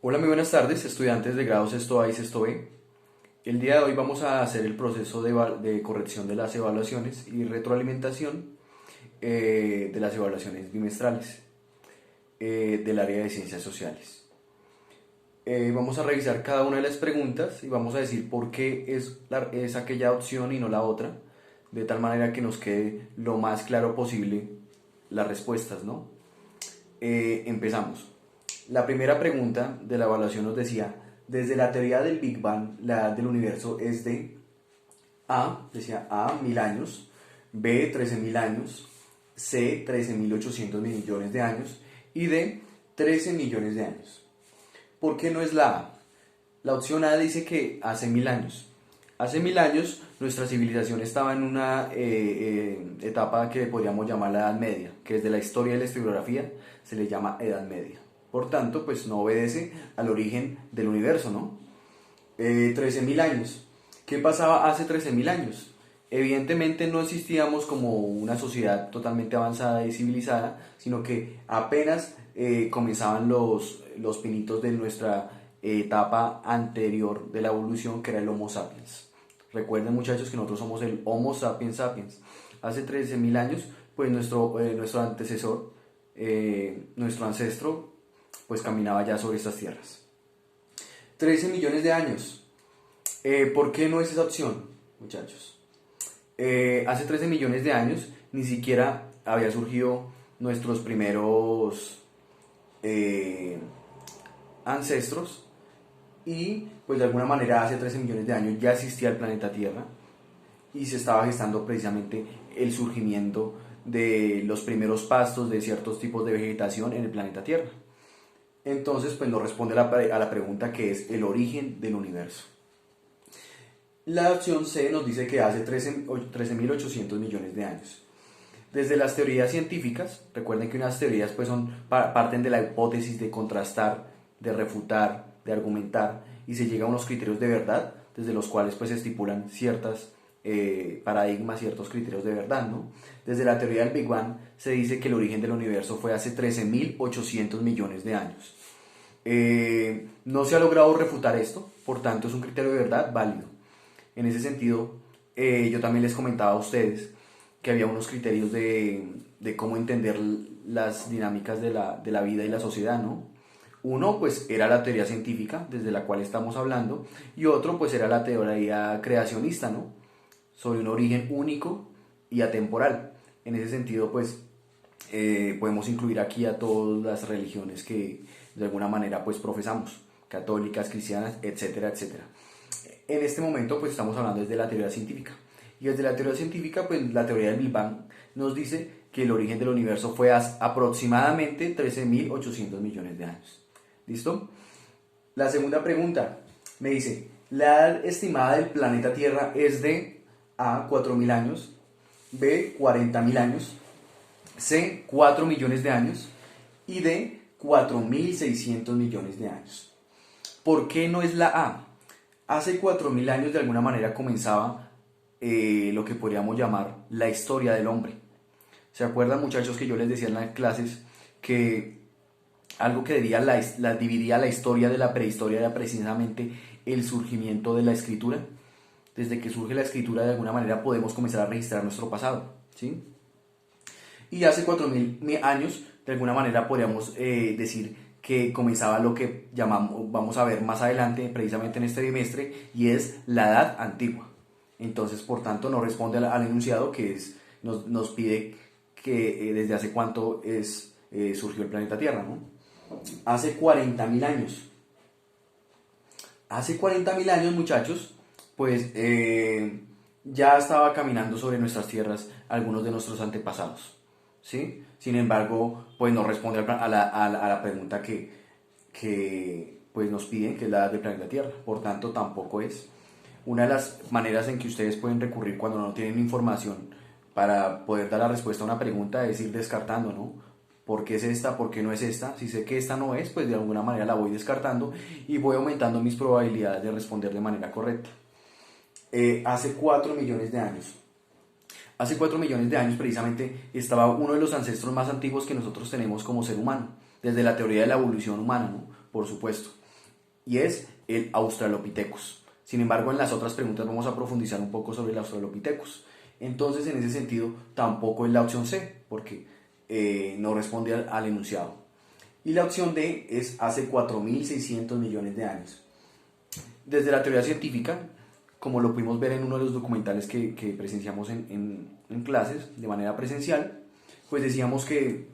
Hola, muy buenas tardes, estudiantes de grado sexto A y sexto B. El día de hoy vamos a hacer el proceso de corrección de las evaluaciones y retroalimentación de las evaluaciones bimestrales del área de ciencias sociales. Vamos a revisar cada una de las preguntas y vamos a decir por qué es aquella opción y no la otra, de tal manera que nos quede lo más claro posible las respuestas, ¿no? Empezamos. La primera pregunta de la evaluación nos decía, desde la teoría del Big Bang, la edad del universo es de decía A, 1000 años, B, 13.000 años, C, 13.800 millones de años y D, 13 millones de años. ¿Por qué no es la A? La opción A dice que hace 1000 años. Hace 1000 años nuestra civilización estaba en una etapa que podríamos llamar la Edad Media, que desde la historia de la historiografía se le llama Edad Media. Por tanto, pues no obedece al origen del universo, ¿no? 13.000 años. ¿Qué pasaba hace 13.000 años? Evidentemente no existíamos como una sociedad totalmente avanzada y civilizada, sino que apenas comenzaban los pinitos de nuestra etapa anterior de la evolución, que era el Homo sapiens. Recuerden, muchachos, que nosotros somos el Homo sapiens sapiens. Hace 13.000 años, pues nuestro antecesor, nuestro ancestro, pues caminaba ya sobre estas tierras. 13 millones de años. ¿Por qué no es esa opción, muchachos? Hace 13 millones de años ni siquiera había surgido nuestros primeros ancestros y pues de alguna manera hace 13 millones de años ya existía el planeta Tierra y se estaba gestando precisamente el surgimiento de los primeros pastos de ciertos tipos de vegetación en el planeta Tierra. Entonces, pues nos responde a la pregunta que es el origen del universo. La opción C nos dice que hace 13.800 millones de años. Desde las teorías científicas, recuerden que unas teorías pues parten de la hipótesis de contrastar, de refutar, de argumentar y se llega a unos criterios de verdad desde los cuales pues se estipulan ciertas paradigmas, ciertos criterios de verdad, ¿no? Desde la teoría del Big Bang se dice que el origen del universo fue hace 13.800 millones de años. No se ha logrado refutar esto, por tanto es un criterio de verdad válido. En ese sentido, yo también les comentaba a ustedes que había unos criterios de cómo entender las dinámicas de la vida y la sociedad, ¿no? Uno, pues, era la teoría científica, desde la cual estamos hablando, y otro, pues, era la teoría creacionista, ¿no? Sobre un origen único y atemporal. En ese sentido, pues, podemos incluir aquí a todas las religiones que de alguna manera, pues, profesamos, católicas, cristianas, etcétera, etcétera. En este momento, pues, estamos hablando desde la teoría científica. Y desde la teoría científica, pues la teoría del Big Bang nos dice que el origen del universo fue hace aproximadamente 13.800 millones de años. ¿Listo? La segunda pregunta me dice, la edad estimada del planeta Tierra es de A, 4.000 años, B, 40.000 años, C, 4 millones de años y D, 4.600 millones de años. ¿Por qué no es la A? Hace 4.000 años de alguna manera comenzaba lo que podríamos llamar la historia del hombre. ¿Se acuerdan, muchachos, que yo les decía en las clases que algo que dividía la historia de la prehistoria era precisamente el surgimiento de la escritura? Desde que surge la escritura, de alguna manera podemos comenzar a registrar nuestro pasado, ¿sí? Y hace 4.000 años, de alguna manera podríamos decir que comenzaba lo que llamamos, vamos a ver más adelante, precisamente en este bimestre, y es la edad antigua. Entonces, por tanto, no responde al enunciado que nos pide que desde hace cuánto surgió el planeta Tierra, ¿no? Hace 40.000 años. Hace 40.000 años, muchachos, pues ya estaba caminando sobre nuestras tierras algunos de nuestros antepasados, ¿sí? Sin embargo, pues no responde a la pregunta que pues nos piden, que es la edad del planeta Tierra. Por tanto, tampoco es. Una de las maneras en que ustedes pueden recurrir cuando no tienen información para poder dar la respuesta a una pregunta es ir descartando, ¿no? ¿Por qué es esta? ¿Por qué no es esta? Si sé que esta no es, pues de alguna manera la voy descartando y voy aumentando mis probabilidades de responder de manera correcta. Hace 4 millones de años. Hace 4 millones de años precisamente estaba uno de los ancestros más antiguos que nosotros tenemos como ser humano, desde la teoría de la evolución humana, ¿no? Por supuesto. y es el Australopithecus. Sin embargo, en las otras preguntas vamos a profundizar un poco sobre el Australopithecus. Entonces, en ese sentido, tampoco es la opción C, porque no responde al enunciado. Y la opción D es hace 4.600 millones de años. Desde la teoría científica, como lo pudimos ver en uno de los documentales que presenciamos en clases de manera presencial, pues decíamos que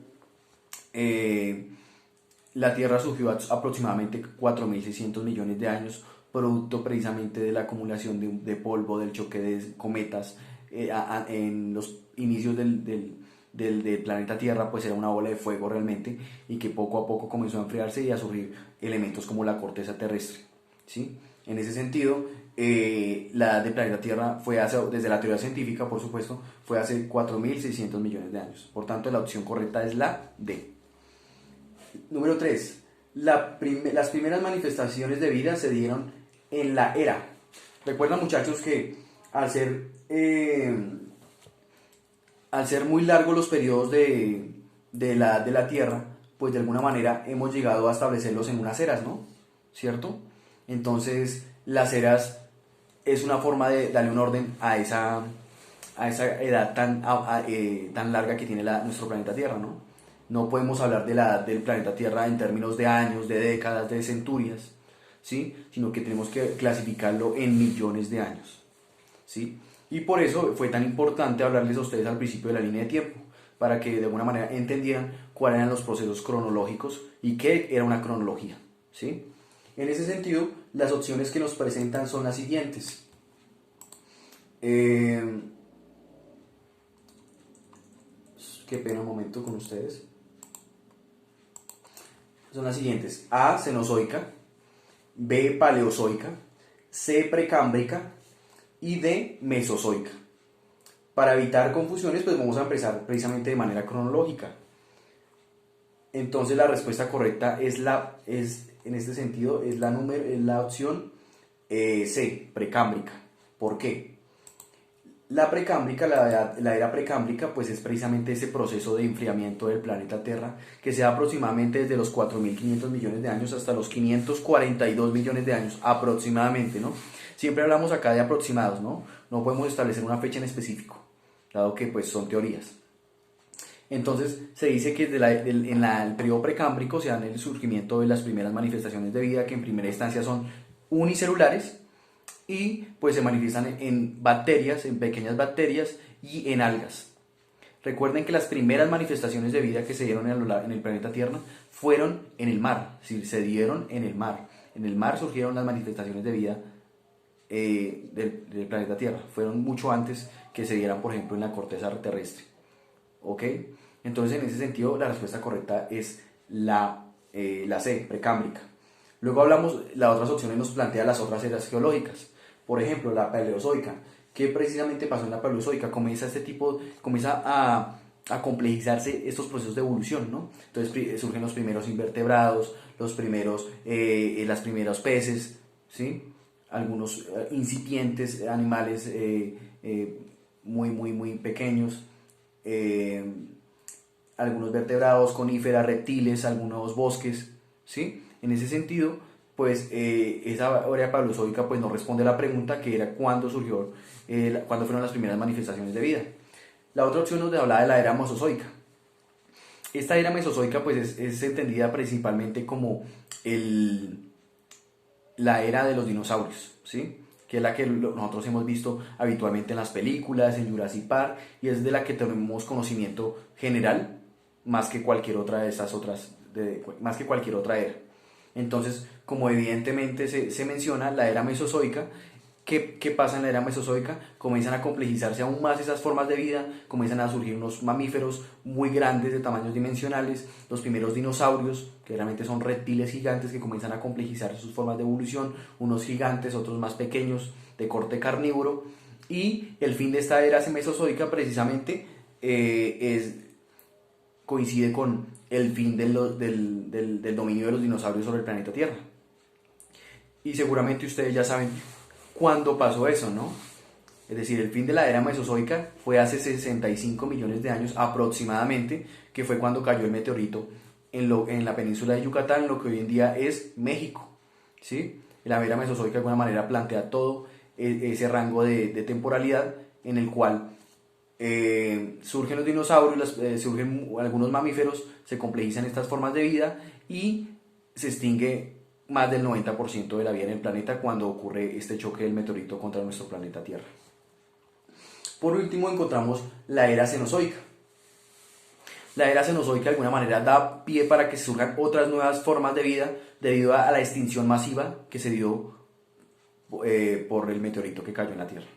la Tierra surgió aproximadamente 4.600 millones de años, producto precisamente de la acumulación de polvo, del choque de cometas. En los inicios del planeta Tierra, pues era una bola de fuego realmente, y que poco a poco comenzó a enfriarse y a surgir elementos como la corteza terrestre, ¿sí? En ese sentido, la edad del planeta Tierra fue desde la teoría científica, por supuesto, fue hace 4.600 millones de años. Por tanto, la opción correcta es la D. Número 3. Las primeras manifestaciones de vida se dieron en la era. Recuerdan, muchachos, que al ser muy largos los periodos de la edad de la Tierra, pues de alguna manera hemos llegado a establecerlos en unas eras, ¿no? ¿Cierto? Entonces, las eras es una forma de darle un orden a esa edad tan larga que tiene nuestro planeta Tierra, ¿no? No podemos hablar de la edad del planeta Tierra en términos de años, de décadas, de centurias, ¿sí? Sino que tenemos que clasificarlo en millones de años, ¿sí? Y por eso fue tan importante hablarles a ustedes al principio de la línea de tiempo, para que de alguna manera entendieran cuáles eran los procesos cronológicos y qué era una cronología, ¿sí? En ese sentido, las opciones que nos presentan son las siguientes. Qué pena un momento con ustedes. Son las siguientes: A, cenozoica; B, paleozoica; C, precámbrica; y D, mesozoica. Para evitar confusiones, pues vamos a empezar precisamente de manera cronológica. Entonces la respuesta correcta en este sentido es la opción C, precámbrica. ¿Por qué? La precámbrica, la era precámbrica, pues es precisamente ese proceso de enfriamiento del planeta Tierra que se da aproximadamente desde los 4.500 millones de años hasta los 542 millones de años aproximadamente, ¿no? Siempre hablamos acá de aproximados, ¿no? No podemos establecer una fecha en específico, dado que pues son teorías. Entonces se dice que en el periodo precámbrico se dan el surgimiento de las primeras manifestaciones de vida, que en primera instancia son unicelulares y pues se manifiestan en bacterias, en pequeñas bacterias y en algas. Recuerden que las primeras manifestaciones de vida que se dieron en el planeta Tierra fueron en el mar, es decir, se dieron en el mar. En el mar surgieron las manifestaciones de vida del planeta Tierra. Fueron mucho antes que se dieran, por ejemplo, en la corteza terrestre. ¿Ok? Entonces, en ese sentido, la respuesta correcta es la C, precámbrica. Luego las otras opciones nos plantean las otras eras geológicas. Por ejemplo, la paleozoica. ¿Qué precisamente pasó en la paleozoica? Comienza a complejizarse estos procesos de evolución, ¿no? Entonces surgen los primeros invertebrados, las primeros peces, ¿sí? Algunos incipientes animales muy, muy, muy pequeños, algunos vertebrados, coníferas, reptiles, algunos bosques, ¿sí? En ese sentido, pues esa era paleozoica pues no responde a la pregunta, que era cuándo fueron las primeras manifestaciones de vida. La otra opción nos hablaba de la era mesozoica. Esta era mesozoica pues es entendida principalmente como la era de los dinosaurios, ¿sí? Que es la que nosotros hemos visto habitualmente en las películas, en Jurassic Park, y es de la que tenemos conocimiento general más que cualquier otra de esas otras, más que cualquier otra era. Entonces, como evidentemente se menciona, la era mesozoica, ¿qué pasa en la era mesozoica? Comienzan a complejizarse aún más esas formas de vida, comienzan a surgir unos mamíferos muy grandes de tamaños dimensionales, los primeros dinosaurios, que realmente son reptiles gigantes que comienzan a complejizar sus formas de evolución, unos gigantes, otros más pequeños, de corte carnívoro, y el fin de esta era mesozoica precisamente coincide con el fin del dominio de los dinosaurios sobre el planeta Tierra. Y seguramente ustedes ya saben cuándo pasó eso, ¿no? Es decir, el fin de la era mesozoica fue hace 65 millones de años aproximadamente, que fue cuando cayó el meteorito en la península de Yucatán, lo que hoy en día es México. ¿sí? La era mesozoica de alguna manera plantea todo ese rango de temporalidad en el cual surgen los dinosaurios, surgen algunos mamíferos, se complejizan estas formas de vida y se extingue más del 90% de la vida en el planeta cuando ocurre este choque del meteorito contra nuestro planeta Tierra. Por último encontramos la era cenozoica. La era cenozoica de alguna manera da pie para que surjan otras nuevas formas de vida debido a la extinción masiva que se dio por el meteorito que cayó en la Tierra.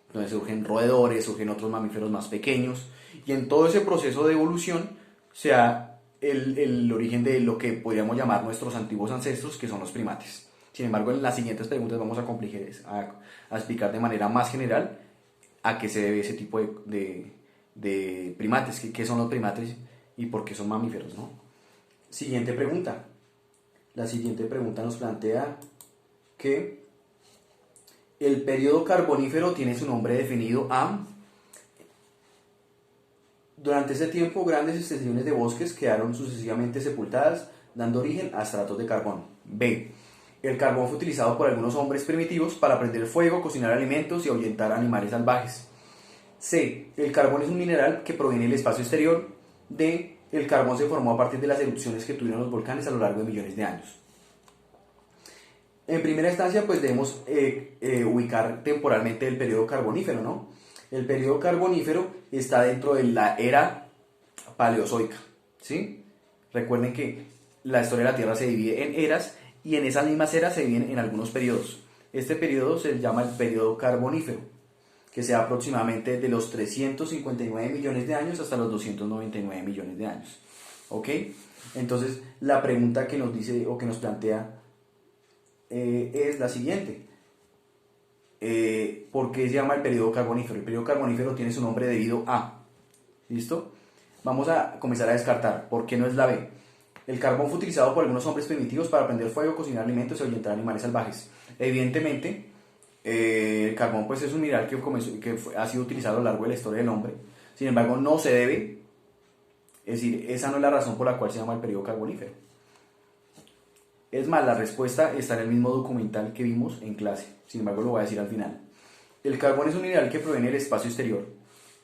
Entonces surgen roedores, surgen otros mamíferos más pequeños y en todo ese proceso de evolución se da el origen de lo que podríamos llamar nuestros antiguos ancestros, que son los primates. Sin embargo, en las siguientes preguntas vamos a explicar de manera más general a qué se debe ese tipo de primates, qué son los primates y por qué son mamíferos, ¿no? Siguiente pregunta. La siguiente pregunta nos plantea que el periodo carbonífero tiene su nombre definido a... Durante ese tiempo, grandes extensiones de bosques quedaron sucesivamente sepultadas, dando origen a estratos de carbón. B. El carbón fue utilizado por algunos hombres primitivos para prender fuego, cocinar alimentos y ahuyentar animales salvajes. C. El carbón es un mineral que proviene del espacio exterior. D. El carbón se formó a partir de las erupciones que tuvieron los volcanes a lo largo de millones de años. En primera instancia, pues debemos ubicar temporalmente el periodo carbonífero, ¿no? El periodo carbonífero está dentro de la era paleozoica, ¿sí? Recuerden que la historia de la Tierra se divide en eras y en esas mismas eras se dividen en algunos periodos. Este periodo se llama el periodo carbonífero, que se da aproximadamente de los 359 millones de años hasta los 299 millones de años, ¿ok? Entonces, la pregunta que nos dice o que nos plantea es la siguiente. ¿Por qué se llama el periodo carbonífero? El periodo carbonífero tiene su nombre debido a... ¿Listo? Vamos a comenzar a descartar. ¿Por qué no es la B? El carbón fue utilizado por algunos hombres primitivos para prender fuego, cocinar alimentos y ahuyentar animales salvajes. Evidentemente, el carbón pues, es un mineral ha sido utilizado a lo largo de la historia del hombre. Sin embargo, no se debe. Es decir, esa no es la razón por la cual se llama el periodo carbonífero. Es más, la respuesta está en el mismo documental que vimos en clase. Sin embargo, lo voy a decir al final. El carbón es un mineral que proviene del espacio exterior.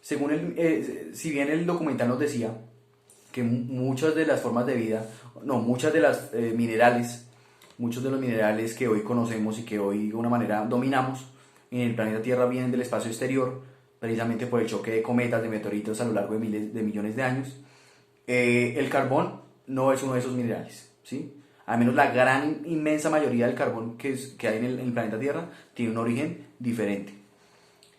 Si bien el documental nos decía que muchas de las formas de vida, muchas de las muchos de los minerales que hoy conocemos y que hoy de una manera dominamos en el planeta Tierra vienen del espacio exterior, precisamente por el choque de cometas, de meteoritos a lo largo de miles de millones de años. El carbón no es uno de esos minerales, ¿sí? Al menos la gran inmensa mayoría del carbón que hay en el planeta Tierra tiene un origen diferente.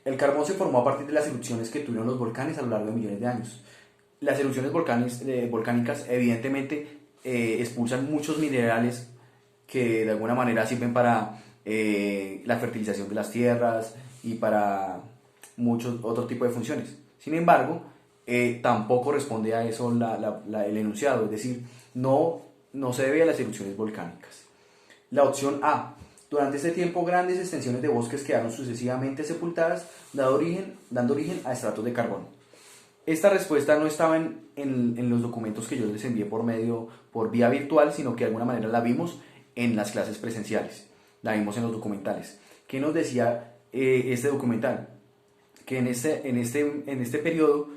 El carbón se formó a partir de las erupciones que tuvieron los volcanes a lo largo de millones de años. Las erupciones volcánicas evidentemente expulsan muchos minerales que de alguna manera sirven para la fertilización de las tierras y para muchos otros tipos de funciones. Sin embargo, tampoco responde a eso el enunciado, es decir, no se debe a las erupciones volcánicas. La opción A. Durante este tiempo, grandes extensiones de bosques quedaron sucesivamente sepultadas, dando origen a estratos de carbón. Esta respuesta no estaba en los documentos que yo les envié por vía virtual, sino que de alguna manera la vimos en las clases presenciales, la vimos en los documentales. ¿Qué nos decía este documental? Que en este periodo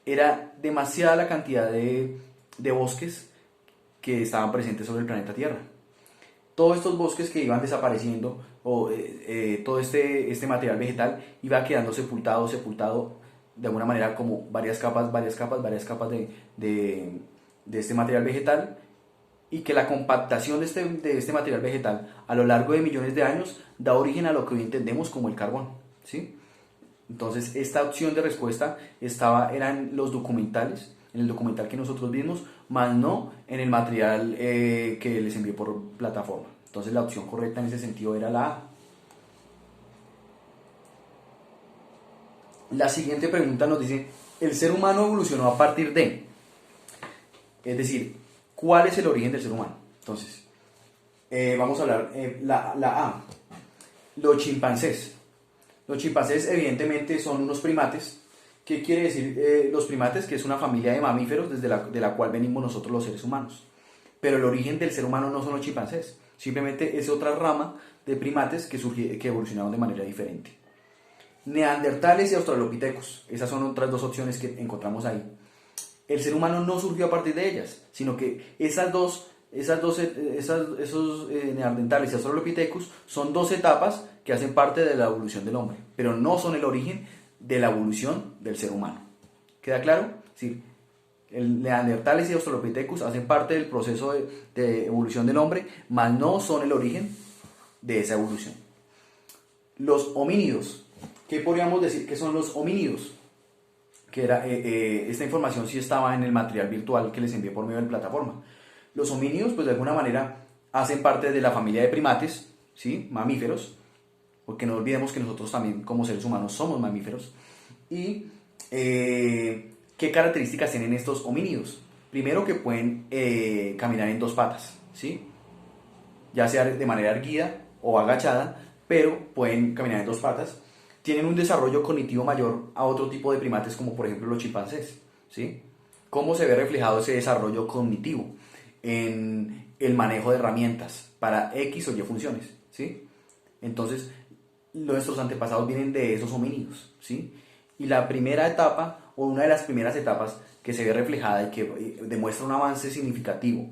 era demasiada la cantidad de bosques que estaban presentes sobre el planeta Tierra. Todos estos bosques que iban desapareciendo, todo este material vegetal iba quedando sepultado de alguna manera como varias capas de este material vegetal, y que la compactación de este material vegetal a lo largo de millones de años da origen a lo que hoy entendemos como el carbón, ¿sí? Entonces, esta opción de respuesta era en los documentales, en el documental que nosotros vimos, más no en el material que les envié por plataforma. Entonces, la opción correcta en ese sentido era la A. La siguiente pregunta nos dice, ¿el ser humano evolucionó a partir de? Es decir, ¿cuál es el origen del ser humano? Entonces, vamos a hablar la A. Los chimpancés. Los chimpancés evidentemente son unos primates. ¿Qué quiere decir los primates? Que es una familia de mamíferos de la cual venimos nosotros los seres humanos. pero el origen del ser humano no son los chimpancés, simplemente es otra rama de primates que evolucionaron de manera diferente. Neandertales y Australopithecus, esas son otras dos opciones que encontramos ahí. El ser humano no surgió a partir de ellas, sino que esos neandertales y Australopithecus son dos etapas que hacen parte de la evolución del hombre, pero no son el origen de la evolución del ser humano. ¿Queda claro? Sí. El neandertales y Australopithecus hacen parte del proceso de evolución del hombre, mas no son el origen de esa evolución. Los homínidos. ¿Qué podríamos decir que son los homínidos? Que esta información sí estaba en el material virtual que les envié por medio de la plataforma. Los homínidos, pues de alguna manera, hacen parte de la familia de primates, ¿sí? Mamíferos, porque no olvidemos que nosotros también como seres humanos somos mamíferos. Y ¿qué características tienen estos homínidos? Primero, que pueden caminar en dos patas, ¿sí? Ya sea de manera erguida o agachada, pero pueden caminar en dos patas. Tienen un desarrollo cognitivo mayor a otro tipo de primates, como por ejemplo los chimpancés, ¿sí? ¿Cómo se ve reflejado ese desarrollo cognitivo? En el manejo de herramientas para X o Y funciones, ¿sí? Entonces, nuestros antepasados vienen de esos homínidos, ¿sí? Y la primera etapa, o una de las primeras etapas que se ve reflejada y que demuestra un avance significativo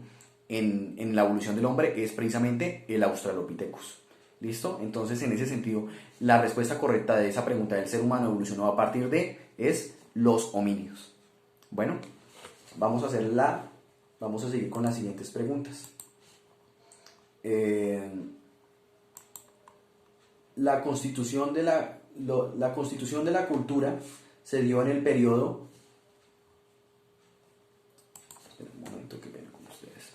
en la evolución del hombre es precisamente el Australopithecus. ¿Listo? Entonces, en ese sentido, la respuesta correcta de esa pregunta del ser humano evolucionó a partir de es los homínidos. Bueno, vamos a seguir con las siguientes preguntas. La constitución de la cultura se dio en el periodo. Espera un momento que venga con ustedes.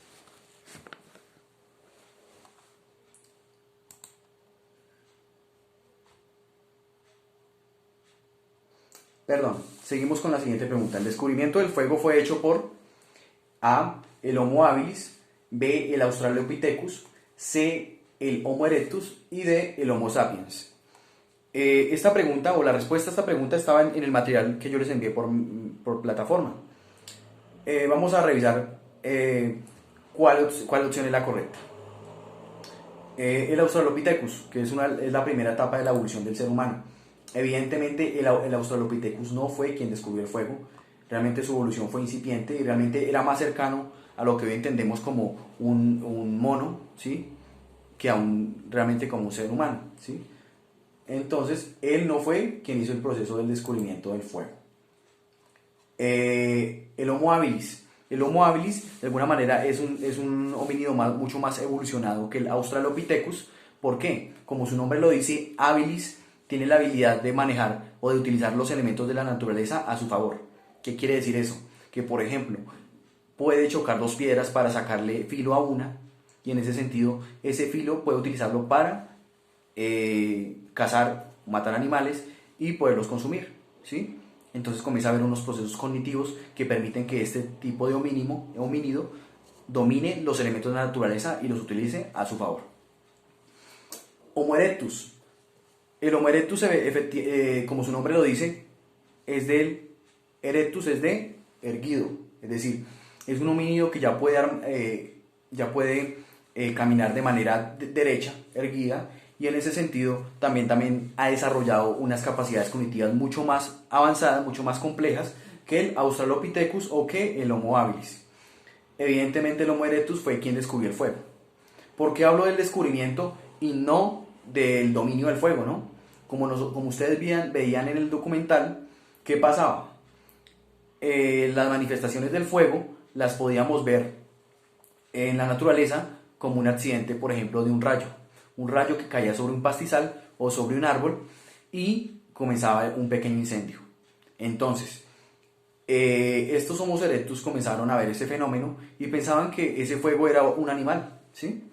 Perdón, seguimos con la siguiente pregunta. El descubrimiento del fuego fue hecho por A, el Homo habilis, B, el Australopithecus, C, el Homo erectus y D, el Homo sapiens. Esta pregunta, o la respuesta a esta pregunta, estaba en el material que yo les envié por plataforma. Vamos a revisar cuál opción es la correcta. El Australopithecus, que es la primera etapa de la evolución del ser humano. Evidentemente el Australopithecus no fue quien descubrió el fuego, realmente su evolución fue incipiente y realmente era más cercano a lo que hoy entendemos como un mono, ¿sí? Que realmente como un ser humano, ¿sí? Entonces él no fue quien hizo el proceso del descubrimiento del fuego. El Homo habilis. El Homo habilis de alguna manera es un homínido mucho más evolucionado que el Australopithecus. ¿Por qué? Como su nombre lo dice, habilis tiene la habilidad de manejar o de utilizar los elementos de la naturaleza a su favor. ¿Qué quiere decir eso? Que, por ejemplo, puede chocar dos piedras para sacarle filo a una, y en ese sentido, ese filo puede utilizarlo para cazar, matar animales y poderlos consumir, ¿sí? Entonces comienza a haber unos procesos cognitivos que permiten que este tipo de homínido domine los elementos de la naturaleza y los utilice a su favor. Homo erectus. El Homo erectus, como su nombre lo dice, erectus es de erguido, es decir, es un homínido que ya puede caminar de manera derecha, erguida, y en ese sentido también ha desarrollado unas capacidades cognitivas mucho más avanzadas, mucho más complejas que el Australopithecus o que el Homo habilis. Evidentemente el Homo erectus fue quien descubrió el fuego. ¿Por qué hablo del descubrimiento y no del dominio del fuego, no? Como ustedes veían en el documental, ¿qué pasaba? Las manifestaciones del fuego las podíamos ver en la naturaleza como un accidente, por ejemplo, de un rayo que caía sobre un pastizal o sobre un árbol y comenzaba un pequeño incendio. Entonces, estos Homo erectus comenzaron a ver ese fenómeno y pensaban que ese fuego era un animal, ¿sí?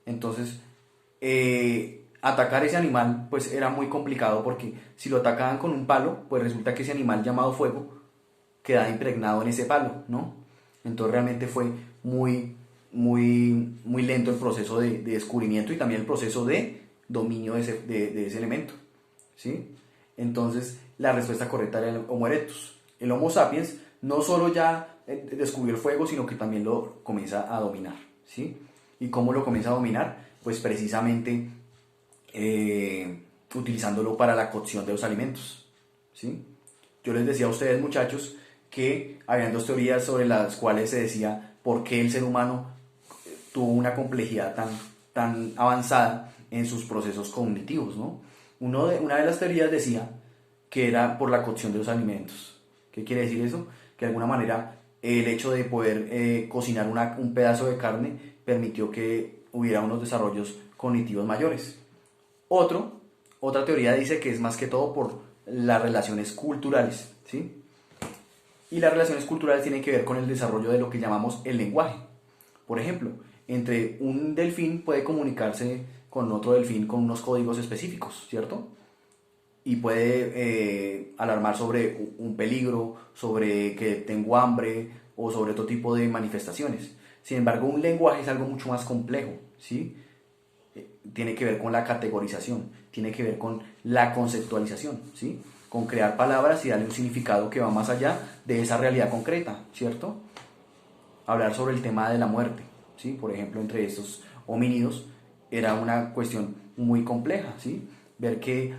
Entonces, atacar ese animal pues era muy complicado, porque si lo atacaban con un palo, pues resulta que ese animal llamado fuego quedaba impregnado en ese palo, ¿no? Entonces realmente fue muy lento el proceso de descubrimiento y también el proceso de dominio de ese elemento, ¿sí? Entonces la respuesta correcta era el Homo erectus. El Homo sapiens no solo ya descubrió el fuego, sino que también lo comienza a dominar, ¿sí? ¿Y cómo lo comienza a dominar? Pues precisamente utilizándolo para la cocción de los alimentos, ¿sí? Yo les decía a ustedes, muchachos, que habían dos teorías sobre las cuales se decía por qué el ser humano tuvo una complejidad tan avanzada en sus procesos cognitivos, ¿no? Una de las teorías decía que era por la cocción de los alimentos. ¿Qué quiere decir eso? Que de alguna manera el hecho de poder cocinar un pedazo de carne permitió que hubiera unos desarrollos cognitivos mayores. Otra teoría dice que es más que todo por las relaciones culturales, ¿sí? Y las relaciones culturales tienen que ver con el desarrollo de lo que llamamos el lenguaje. Por ejemplo, entre un delfín puede comunicarse con otro delfín con unos códigos específicos, ¿cierto? Y puede alarmar sobre un peligro, sobre que tengo hambre o sobre otro tipo de manifestaciones. Sin embargo, un lenguaje es algo mucho más complejo, ¿sí? Tiene que ver con la categorización, tiene que ver con la conceptualización, ¿sí? Con crear palabras y darle un significado que va más allá de esa realidad concreta, ¿cierto? Hablar sobre el tema de la muerte, ¿sí? Por ejemplo, entre estos homínidos era una cuestión muy compleja, ¿sí? Ver que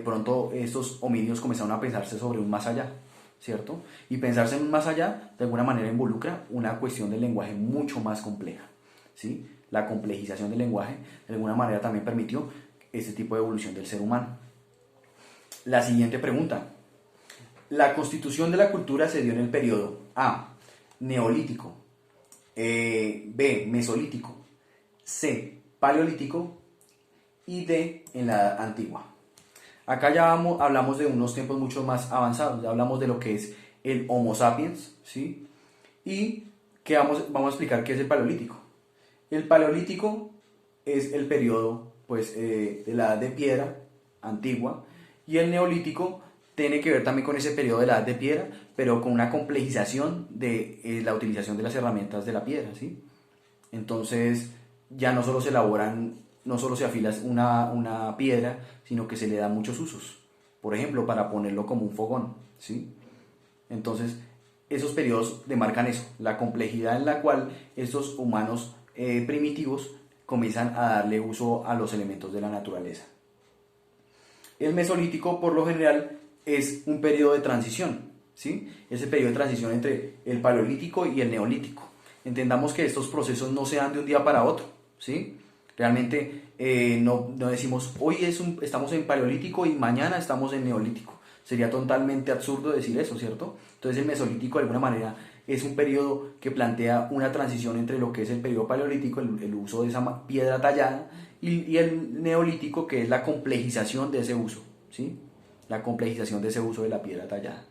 pronto estos homínidos comenzaron a pensarse sobre un más allá, ¿cierto? Y pensarse en un más allá, de alguna manera, involucra una cuestión del lenguaje mucho más compleja, ¿sí? La complejización del lenguaje, de alguna manera, también permitió este tipo de evolución del ser humano. La siguiente pregunta. La constitución de la cultura se dio en el periodo A, neolítico, B, mesolítico, C, paleolítico y D, en la edad antigua. Acá ya hablamos de unos tiempos mucho más avanzados, ya hablamos de lo que es el Homo sapiens, ¿sí? Y que vamos a explicar qué es el paleolítico. El paleolítico es el periodo pues, de la edad de piedra antigua, y el neolítico tiene que ver también con ese periodo de la edad de piedra, pero con una complejización de la utilización de las herramientas de la piedra, ¿sí? Entonces ya no solo se elaboran, no solo se afila una piedra, sino que se le dan muchos usos. Por ejemplo, para ponerlo como un fogón, ¿sí? Entonces, esos periodos demarcan eso, la complejidad en la cual estos humanos primitivos comienzan a darle uso a los elementos de la naturaleza. El mesolítico, por lo general, es un periodo de transición, ¿sí? Ese periodo de transición entre el paleolítico y el neolítico. Entendamos que estos procesos no se dan de un día para otro, ¿sí? Realmente no decimos, hoy estamos en paleolítico y mañana estamos en neolítico. Sería totalmente absurdo decir eso, ¿cierto? Entonces el mesolítico de alguna manera es un periodo que plantea una transición entre lo que es el periodo paleolítico, el uso de esa piedra tallada, y el neolítico, que es la complejización de ese uso, ¿sí? La complejización de ese uso de la piedra tallada.